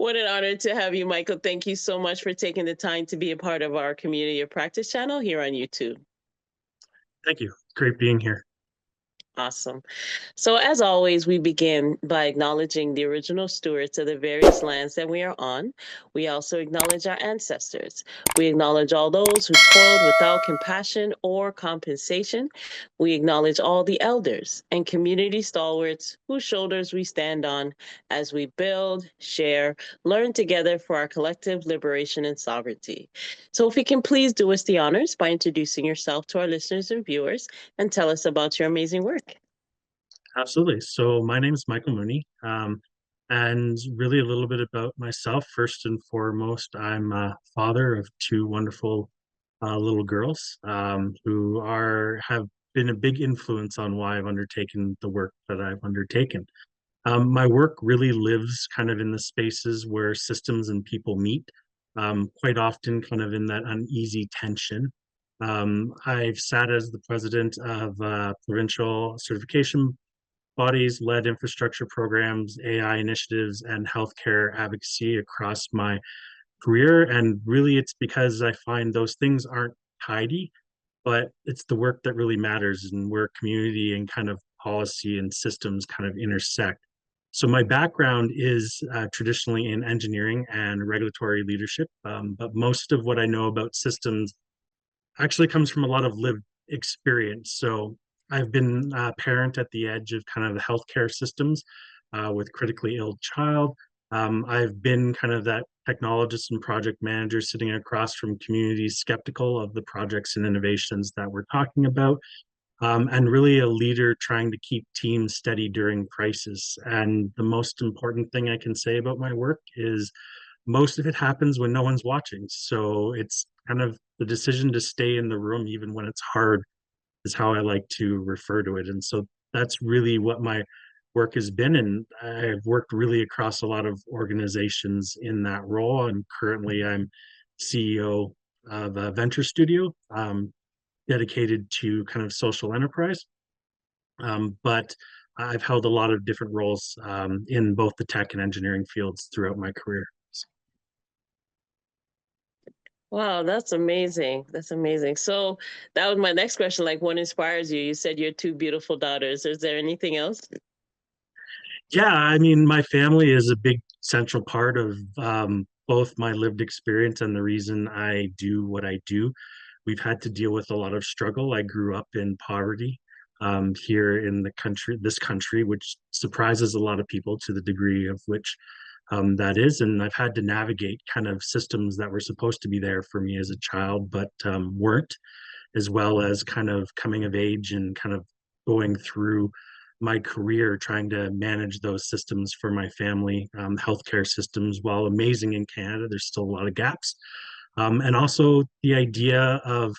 What an honor to have you, Michael. Thank you so much for taking the time to be a part of our community of practice channel here on YouTube. Thank you. Great being here. Awesome. So, as always, we begin by acknowledging the original stewards of the various lands that we are on. We also acknowledge our ancestors. We acknowledge all those who toiled without compassion or compensation. We acknowledge all the elders and community stalwarts whose shoulders we stand on as we build, share, learn together for our collective liberation and sovereignty. So, if you can please do us the honors by introducing yourself to our listeners and viewers and tell us about your amazing work. Absolutely. So my name is Michael Mooney, and really a little bit about myself. First and foremost, I'm a father of two wonderful little girls who are have been a big influence on why I've undertaken the work that I've undertaken. My work really lives kind of in the spaces where systems and people meet, quite often kind of in that uneasy tension. I've sat as the president of provincial certification bodies, led infrastructure programs, AI initiatives, and healthcare advocacy across my career. And really, it's because I find those things aren't tidy, but it's the work that really matters and where community and kind of policy and systems kind of intersect. So my background is traditionally in engineering and regulatory leadership, but most of what I know about systems actually comes from a lot of lived experience. So I've been a parent at the edge of kind of the healthcare systems with critically ill child. I've been kind of that technologist and project manager sitting across from communities skeptical of the projects and innovations that we're talking about, and really a leader trying to keep teams steady during crisis. And the most important thing I can say about my work is most of it happens when no one's watching. So it's kind of the decision to stay in the room, even when it's hard, is how I like to refer to it. And so that's really what my work has been. And I've worked really across a lot of organizations in that role. And currently I'm CEO of a venture studio dedicated to kind of social enterprise. But I've held a lot of different roles in both the tech and engineering fields throughout my career. Wow, that's amazing. That's amazing. So that was my next question. Like, what inspires you? You said your two beautiful daughters. Is there anything else? Yeah, I mean, my family is a big central part of both my lived experience and the reason I do what I do. We've had to deal with a lot of struggle. I grew up in poverty here in the country, this country, which surprises a lot of people to the degree of which that is. And I've had to navigate kind of systems that were supposed to be there for me as a child, but weren't, as well as kind of coming of age and kind of going through my career trying to manage those systems for my family. Healthcare systems, while amazing in Canada, there's still a lot of gaps. And also the idea of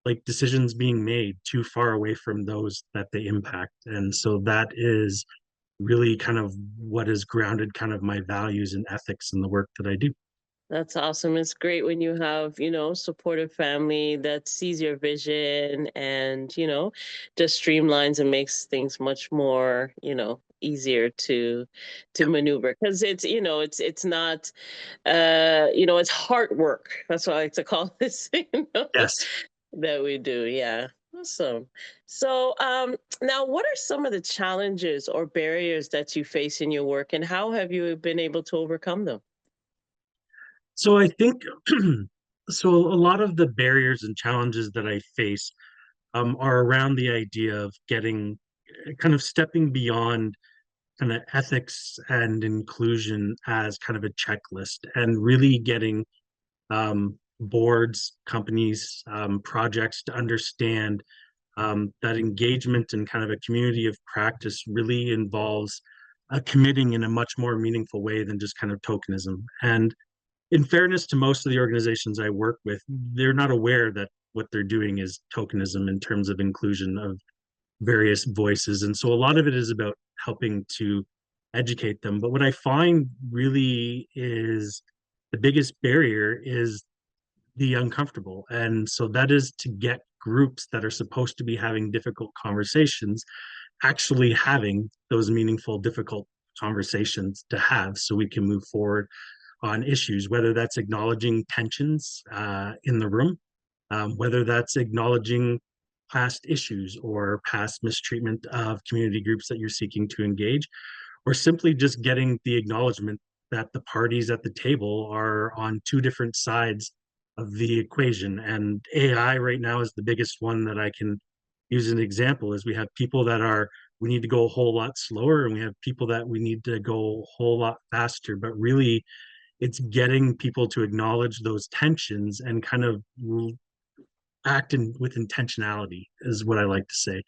like decisions being made too far away from those that they impact. And so that is really kind of what has grounded kind of my values and ethics in the work that I do. That's awesome. It's great when you have, supportive family that sees your vision and, just streamlines and makes things much more, easier to Yeah. maneuver because it's not it's hard work. That's what I like to call this, Yes. that we do. Yeah. Awesome. So, now what are some of the challenges or barriers that you face in your work and how have you been able to overcome them? So I think so a lot of the barriers and challenges that I face are around the idea of getting kind of stepping beyond kind of ethics and inclusion as kind of a checklist and really getting boards, companies, projects to understand that engagement and kind of a community of practice really involves committing in a much more meaningful way than just kind of tokenism. And in fairness to most of the organizations I work with, they're not aware that what they're doing is tokenism in terms of inclusion of various voices. And so a lot of it is about helping to educate them. But what I find really is the biggest barrier is the uncomfortable. And so that is to get groups that are supposed to be having difficult conversations actually having those meaningful, difficult conversations to have so we can move forward on issues, whether that's acknowledging tensions in the room, whether that's acknowledging past issues or past mistreatment of community groups that you're seeking to engage, or simply just getting the acknowledgement that the parties at the table are on two different sides of the equation. And AI right now is the biggest one that I can use an example is we have people that are we need to go a whole lot slower and we have people that we need to go a whole lot faster, but really it's getting people to acknowledge those tensions and kind of act with intentionality is what I like to say.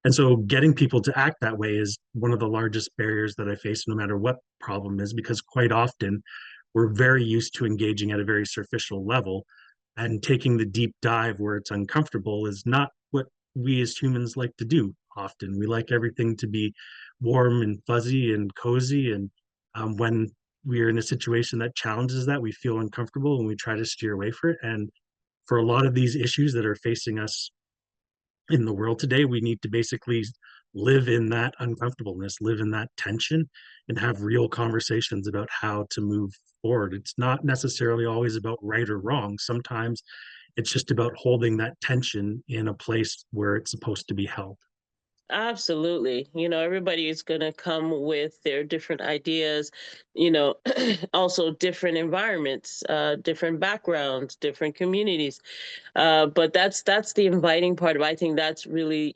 And so getting people to act that way is one of the largest barriers that I face, no matter what problem is, because quite often we're very used to engaging at a very superficial level, and taking the deep dive where it's uncomfortable is not what we as humans like to do often. We like everything to be warm and fuzzy and cozy. And when we are in a situation that challenges that, we feel uncomfortable and we try to steer away from it. And for a lot of these issues that are facing us in the world today, we need to basically live in that uncomfortableness, live in that tension, and have real conversations about how to move forward. It's not necessarily always about right or wrong. Sometimes it's just about holding that tension in a place where it's supposed to be held. Absolutely. Everybody is going to come with their different ideas, also different environments, different backgrounds, different communities. But that's the inviting part of. I think that's really,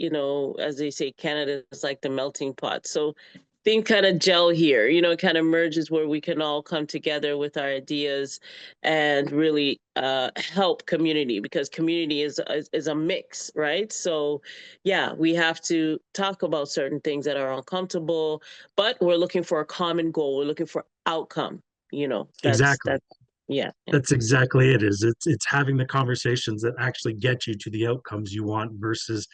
as they say, Canada is like the melting pot. So things kind of gel here, kind of merges where we can all come together with our ideas and really help community, because community is a mix, right? So yeah, we have to talk about certain things that are uncomfortable, but we're looking for a common goal. We're looking for outcome. That's Exactly. that's yeah. Yeah. That's exactly it. Is it's having the conversations that actually get you to the outcomes you want versus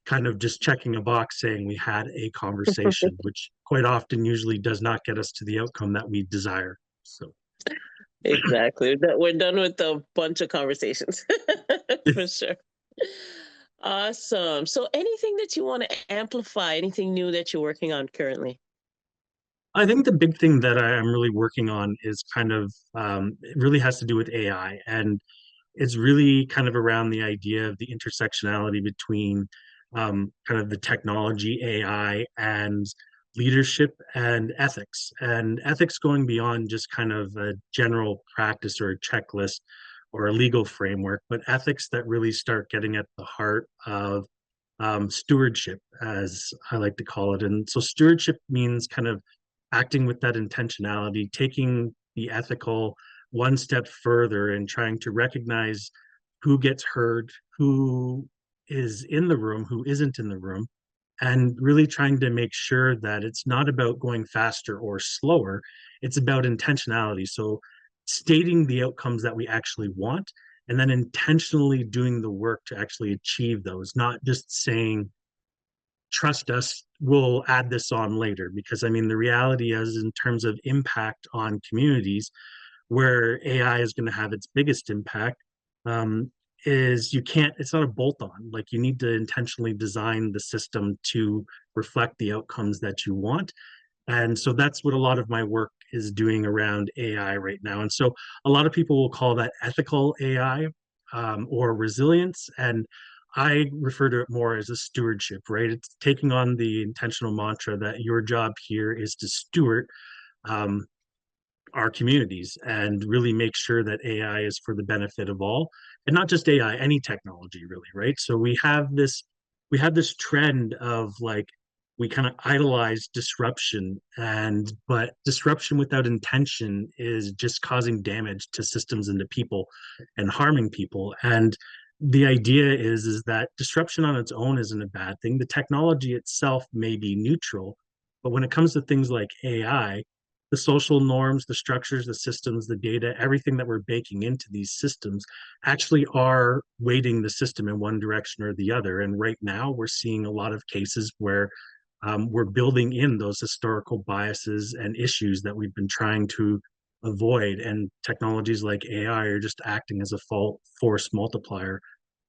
kind of just checking a box saying we had a conversation, which quite often usually does not get us to the outcome that we desire. So Exactly. That we're done with a bunch of conversations for sure. Awesome. So anything that you want to amplify, anything new that you're working on currently? I think the big thing that I am really working on is kind of it really has to do with AI, and it's really kind of around the idea of the intersectionality between kind of the technology, AI, and leadership and ethics. And ethics going beyond just kind of a general practice or a checklist or a legal framework, but ethics that really start getting at the heart of stewardship, as I like to call it. And so stewardship means kind of acting with that intentionality, taking the ethical one step further and trying to recognize who gets heard, who is in the room, who isn't in the room, and really trying to make sure that it's not about going faster or slower. It's about intentionality. So stating the outcomes that we actually want and then intentionally doing the work to actually achieve those, not just saying, trust us, we'll add this on later. Because I mean, the reality is, in terms of impact on communities, where AI is going to have its biggest impact, um, is you can't, it's not a bolt on. Like you need to intentionally design the system to reflect the outcomes that you want. And so that's what a lot of my work is doing around AI right now. And so a lot of people will call that ethical AI or resilience. And I refer to it more as a stewardship, right? It's taking on the intentional mantra that your job here is to steward um, our communities and really make sure that AI is for the benefit of all, and not just AI, any technology really, right? So we have this trend of like we kind of idolize disruption, and but disruption without intention is just causing damage to systems and to people and harming people. And the idea is that disruption on its own isn't a bad thing. The technology itself may be neutral, but when it comes to things like AI, the social norms, the structures, the systems, the data, everything that we're baking into these systems actually are weighting the system in one direction or the other. And right now, we're seeing a lot of cases where we're building in those historical biases and issues that we've been trying to avoid. And technologies like AI are just acting as a fault force multiplier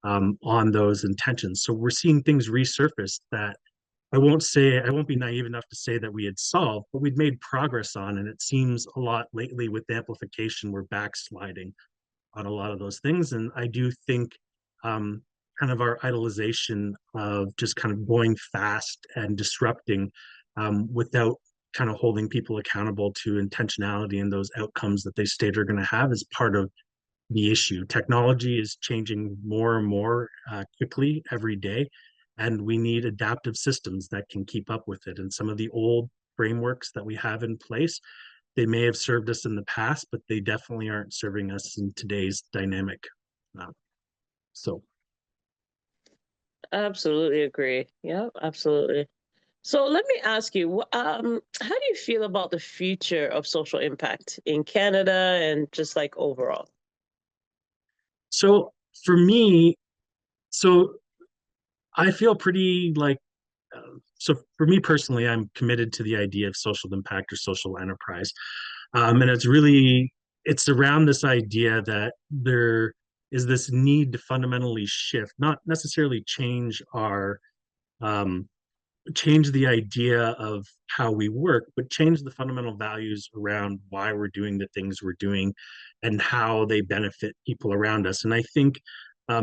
on those intentions. So we're seeing things resurface that I won't be naive enough to say that we had solved, but we'd made progress on, and it seems a lot lately with amplification, we're backsliding on a lot of those things. And I do think um, kind of our idolization of just kind of going fast and disrupting without kind of holding people accountable to intentionality and those outcomes that they state are going to have is part of the issue. Technology is changing more and more quickly every day, and we need adaptive systems that can keep up with it. And some of the old frameworks that we have in place, they may have served us in the past, but they definitely aren't serving us in today's dynamic. Uh, so, Absolutely agree. Yeah, absolutely. So let me ask you, how do you feel about the future of social impact in Canada and just like overall? so for me, so I feel pretty like so for me personally, I'm committed to the idea of social impact or social enterprise. And it's around this idea that there is this need to fundamentally shift, not necessarily um, change the idea of how we work, but change the fundamental values around why we're doing the things we're doing and how they benefit people around us. And I think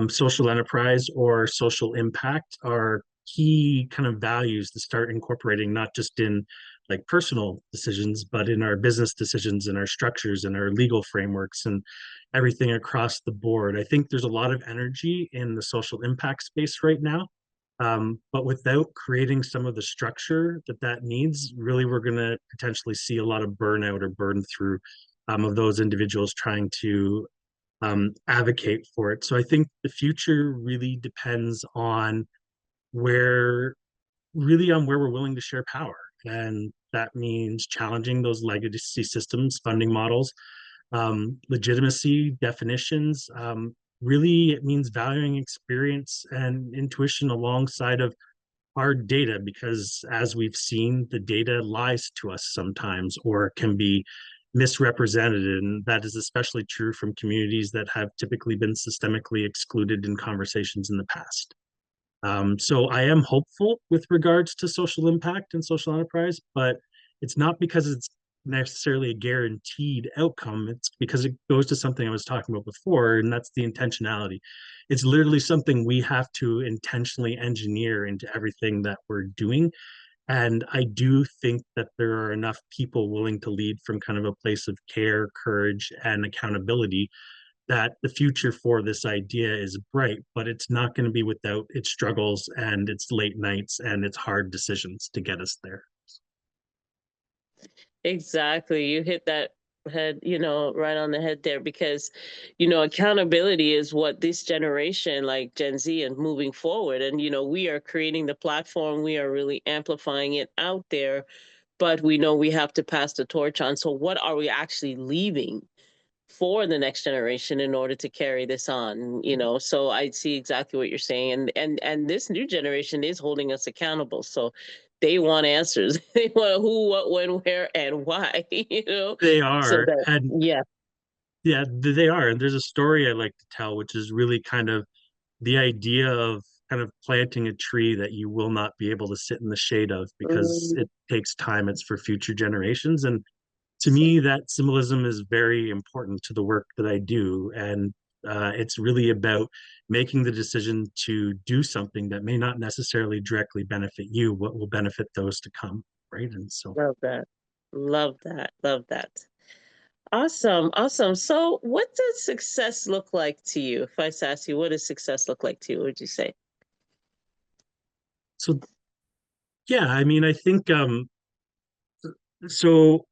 social enterprise or social impact are key kind of values to start incorporating, not just in like personal decisions, but in our business decisions and our structures and our legal frameworks and everything across the board. I think there's a lot of energy in the social impact space right now, but without creating some of the structure that needs, really, we're going to potentially see a lot of burnout or burn through of those individuals trying to advocate for it. So I think the future really depends on where, really on where we're willing to share power. And that means challenging those legacy systems, funding models, legitimacy definitions. Really, it means valuing experience and intuition alongside of hard data, because as we've seen, the data lies to us sometimes or can be misrepresented, and that is especially true from communities that have typically been systemically excluded in conversations in the past. So I am hopeful with regards to social impact and social enterprise, but it's not because it's necessarily a guaranteed outcome. It's because it goes to something I was talking about before, and that's the intentionality. It's literally something we have to intentionally engineer into everything that we're doing. And I do think that there are enough people willing to lead from kind of a place of care, courage, and accountability that the future for this idea is bright, but it's not going to be without its struggles and its late nights and its hard decisions to get us there. Exactly. You hit that head, right on the head there because, accountability is what this generation, like Gen Z and moving forward. And, we are creating the platform, we are really amplifying it out there, but we know we have to pass the torch on. So, what are we actually leaving for the next generation in order to carry this on? So I see exactly what you're saying, and this new generation is holding us accountable, so they want answers. They want who, what, when, where, and why. They So are, that, and yeah. yeah, they are. And there's a story I like to tell, which is really kind of the idea of kind of planting a tree that you will not be able to sit in the shade of because Mm, it takes time. It's for future generations. And to me, that symbolism is very important to the work that I do. And it's really about making the decision to do something that may not necessarily directly benefit you, but will benefit those to come. Right. And so, love that. Love that. Love that. Awesome. Awesome. So what does success look like to you? If I ask you, what does success look like to you? What would you say? so yeah, I mean, I think, so,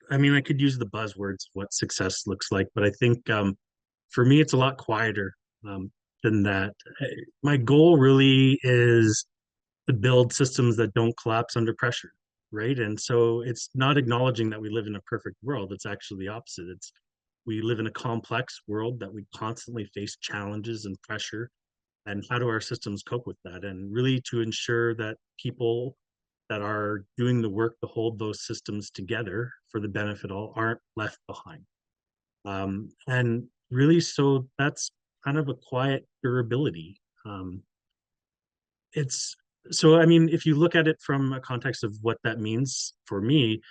I mean, I could use the buzzwords, what success looks like, but I think for me, it's a lot quieter than that. My goal really is to build systems that don't collapse under pressure, right? And so it's not acknowledging that we live in a perfect world. It's actually the opposite. It's we live in a complex world that we constantly face challenges and pressure. And how do our systems cope with that? And really to ensure that people that are doing the work to hold those systems together for the benefit of all aren't left behind. And really, so that's kind of a quiet durability. It's So, I mean, if you look at it from a context of what that means for me,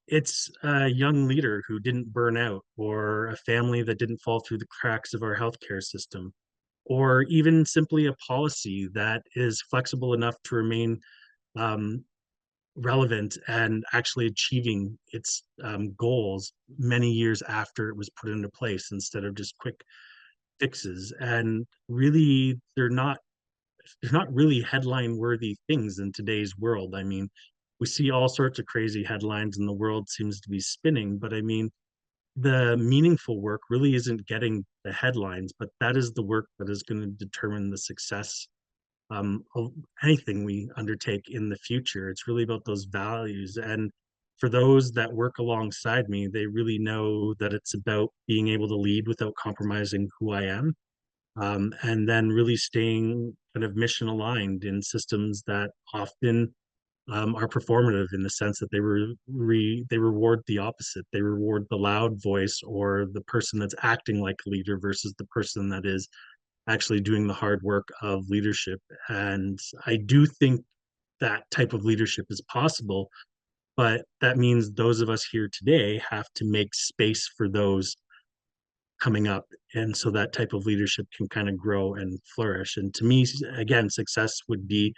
it's a young leader who didn't burn out, or a family that didn't fall through the cracks of our healthcare system, or even simply a policy that is flexible enough to remain um, relevant and actually achieving its goals many years after it was put into place instead of just quick fixes. And really, they're not really headline worthy things in today's world. I mean, we see all sorts of crazy headlines and the world seems to be spinning, but I mean, the meaningful work really isn't getting the headlines, but that is the work that is going to determine the success of anything we undertake in the future. It's really about those values. And for those that work alongside me, they really know that it's about being able to lead without compromising who I am, and then really staying kind of mission aligned in systems that often are performative in the sense that they reward the opposite. They reward the loud voice or the person that's acting like a leader versus the person that is actually doing the hard work of leadership. And I do think that type of leadership is possible, but that means those of us here today have to make space for those coming up. And so that type of leadership can kind of grow and flourish. And to me, again, success would be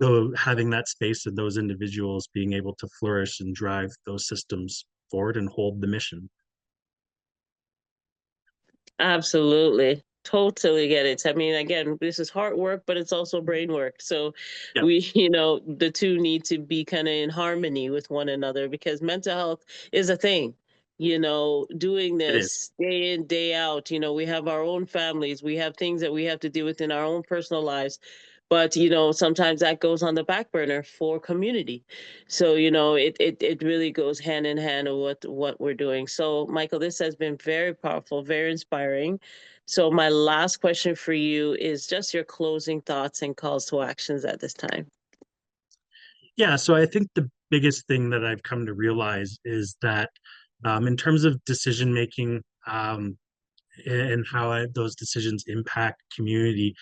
though having that space and those individuals being able to flourish and drive those systems forward and hold the mission. Absolutely. Totally get it. I mean, again, this is hard work, but it's also brain work. So Yeah, we, the two need to be kind of in harmony with one another because mental health is a thing. Doing it is. this day in, day out, we have our own families, we have things that we have to do within our own personal lives. But, sometimes that goes on the back burner for community. So, it really goes hand in hand with what we're doing. So, Michael, this has been very powerful, very inspiring. So, my last question for you is just your closing thoughts and calls to actions at this time. Yeah, so I think the biggest thing that I've come to realize is that in terms of decision making, and how those decisions impact community,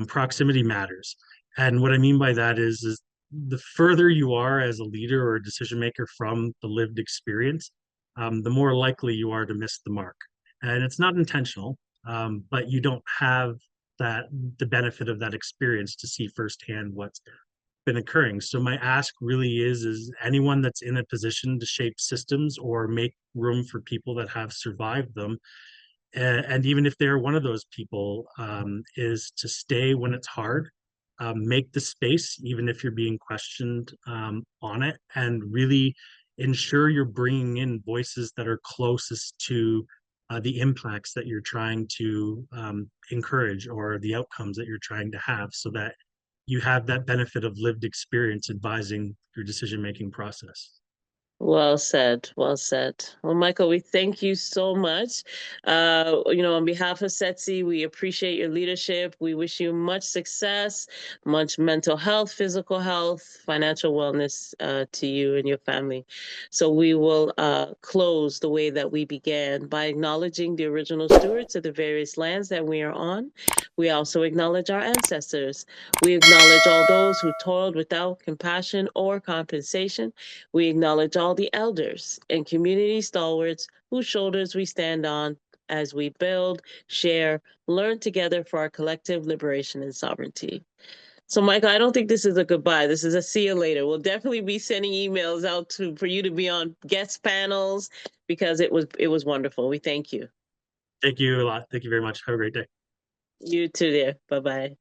proximity matters. And what I mean by that is the further you are as a leader or a decision maker from the lived experience, the more likely you are to miss the mark. And it's not intentional, but you don't have that the benefit of that experience to see firsthand what's been occurring. So my ask really is anyone that's in a position to shape systems or make room for people that have survived them, and even if they're one of those people, is to stay when it's hard, make the space, even if you're being questioned on it, and really ensure you're bringing in voices that are closest to the impacts that you're trying to encourage or the outcomes that you're trying to have so that you have that benefit of lived experience advising your decision making process. Well said. Well said. Well, Michael, we thank you so much. On behalf of SETSI, we appreciate your leadership. We wish you much success, much mental health, physical health, financial wellness to you and your family. So we will close the way that we began by acknowledging the original stewards of the various lands that we are on. We also acknowledge our ancestors. We acknowledge all those who toiled without compassion or compensation. We acknowledge all the elders and community stalwarts whose shoulders we stand on as we build, share, learn together for our collective liberation and sovereignty. So, Michael, I don't think this is a goodbye. This is a see you later. We'll definitely be sending emails out for you to be on guest panels because it was wonderful. We thank you. Thank you a lot. Thank you very much. Have a great day. You too, there. Bye bye.